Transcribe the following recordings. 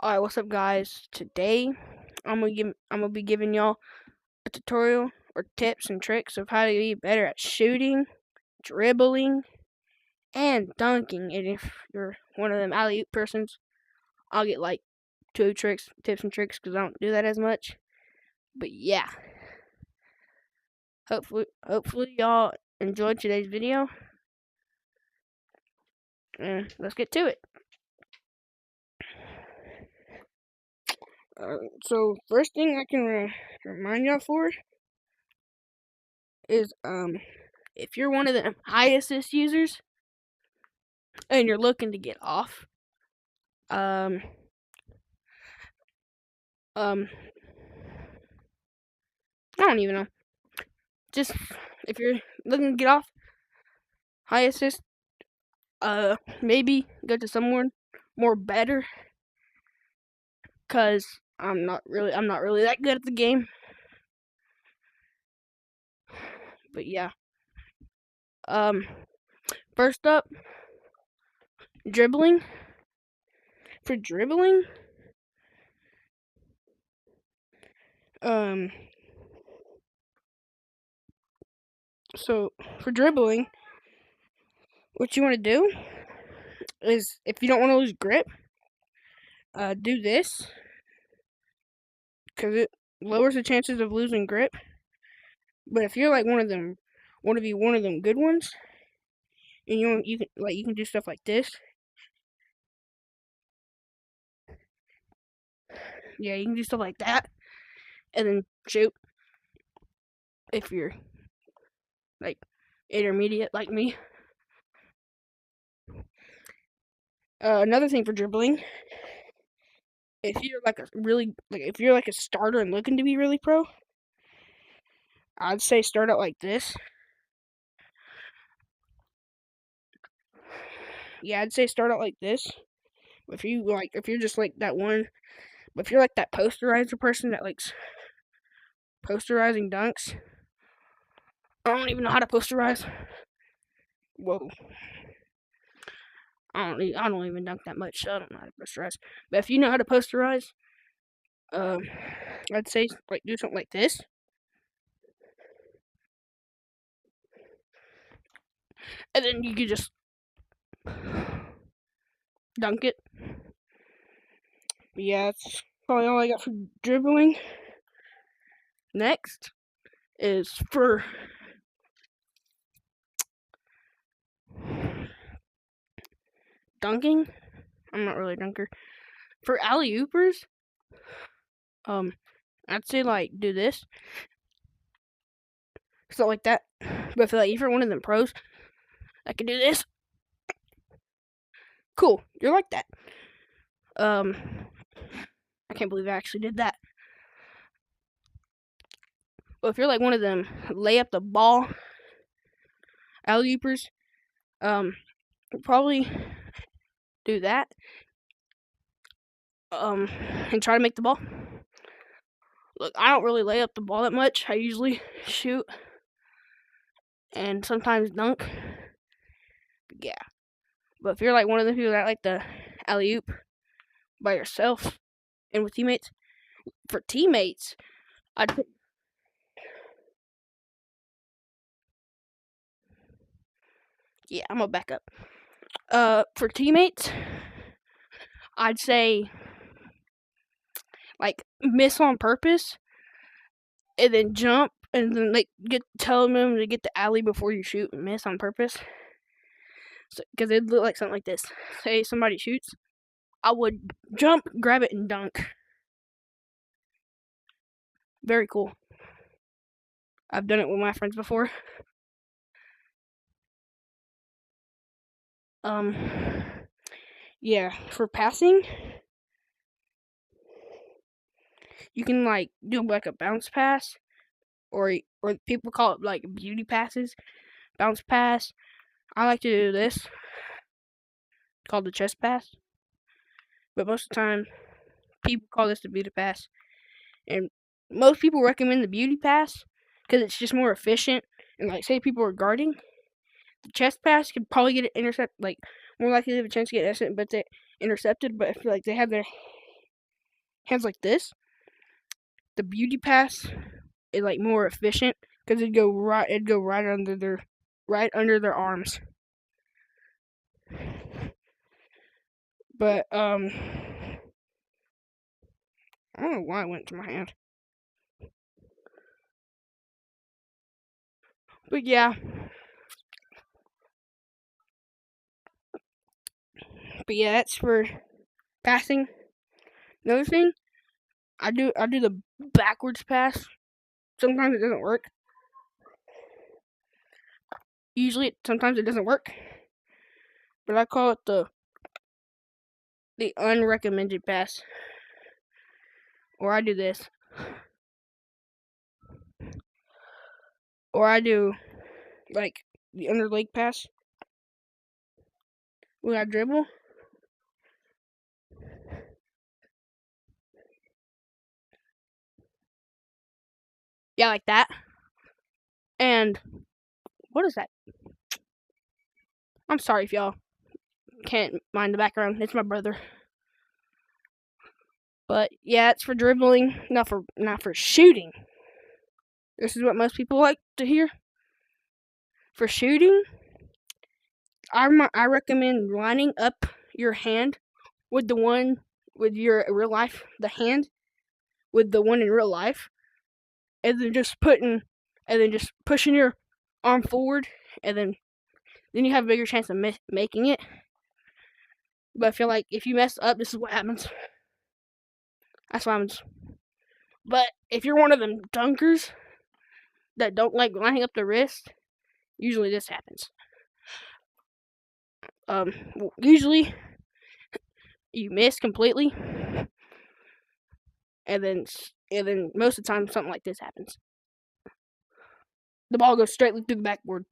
Alright, what's up guys? Today I'm gonna be giving y'all a tutorial or tips and tricks of how to be better at shooting, dribbling, and dunking. And if you're one of them alley-oop persons, I'll get like 2 tips and tricks because I don't do that as much. But yeah. Hopefully y'all enjoyed today's video. And let's get to it. So first thing I can remind y'all for is if you're one of the high assist users and you're looking to get off, I don't even know. Just if you're looking to get off high assist, maybe go to someone more better, cause I'm not really that good at the game. But yeah. First up, dribbling. For dribbling, so for dribbling, what you want to do is, if you don't want to lose grip, do this, because it lowers the chances of losing grip. But if you're like one of them good ones, and you can do stuff like this. Yeah, you can do stuff like that, and then shoot. If you're like intermediate like me. Another thing for dribbling, if you're if you're like a starter and looking to be really pro, I'd say start out like this. Yeah, I'd say start out like this. If you're just like that one, but if you're like that posterizer person that likes posterizing dunks, I don't even know how to posterize. Whoa. I don't even dunk that much, so I don't know how to posterize. But if you know how to posterize, I'd say like do something like this. And then you could just dunk it. Yeah, that's probably all I got for dribbling. Next is for dunking. I'm not really a dunker. For alley-oopers, I'd say like do this. Stuff like that. But if you're one of them pros, I can do this. Cool, you're like that. I can't believe I actually did that. But if you're like one of them lay up the ball alley-oopers, probably do that. And try to make the ball. Look, I don't really lay up the ball that much. I usually shoot and sometimes dunk. Yeah. But if you're like one of the people that like the alley-oop by yourself and with teammates, for teammates, I'd put I'm gonna back up. For teammates, I'd say like miss on purpose and then jump and then like tell them to get the alley before you shoot and miss on purpose. Because it'd look like something like this. Say somebody shoots, I would jump, grab it, and dunk. Very cool. I've done it with my friends before. Yeah, for passing, you can like do like a bounce pass, or people call it like beauty passes, bounce pass. I like to do this, called the chest pass. But most of the time, people call this the beauty pass, and most people recommend the beauty pass because it's just more efficient. And like, say people are guarding, the chest pass could probably get it intercept, like more likely to have a chance to get intercepted. But if like they have their hands like this, the beauty pass is like more efficient because it'd go right under their arms. But I don't know why it went to my hand. But yeah. That's for passing. Another thing, I do the backwards pass. Sometimes it doesn't work. Sometimes it doesn't work. But I call it the unrecommended pass. Or I do this. Or I do like the under leg pass when I dribble. Yeah, like that. And what is that? I'm sorry if y'all can't mind the background. It's my brother. But yeah, it's for dribbling, not for shooting. This is what most people like to hear. For shooting, I recommend lining up your hand with the one with your real life, the hand with the one in real life, and then just pushing your arm forward, and then you have a bigger chance of making it. But I feel like if you mess up, this is what happens. That's what happens. But if you're one of them dunkers that don't like lining up the wrist, usually this happens. Usually you miss completely, and then most of the time something like this happens. The ball goes straight through the backboard,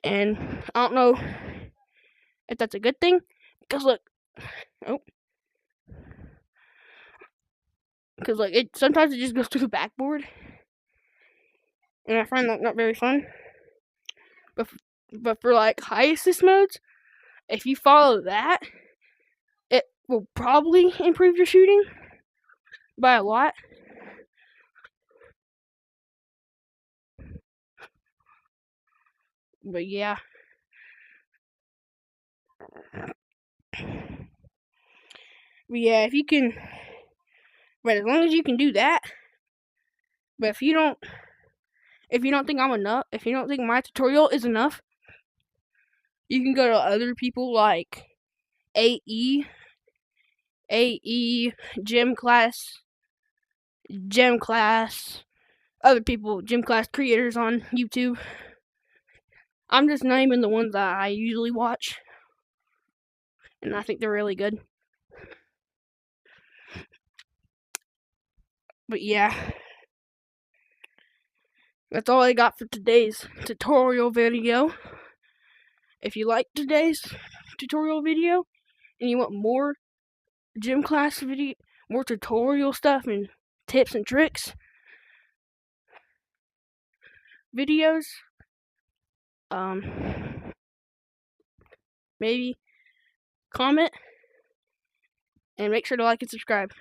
and I don't know if that's a good thing. Because look, sometimes it just goes through the backboard, and I find that not very fun. But for like high assist modes, if you follow that, it will probably improve your shooting by a lot. But yeah. If you can, but as long as you can do that. But if you don't think I'm enough, if you don't think my tutorial is enough, you can go to other people like AE, gym class, other people, gym class creators on YouTube. I'm just naming the ones that I usually watch, and I think they're really good. But yeah, that's all I got for today's tutorial video. If you like today's tutorial video and you want more gym class video, more tutorial stuff and tips and tricks videos, maybe comment and make sure to like and subscribe.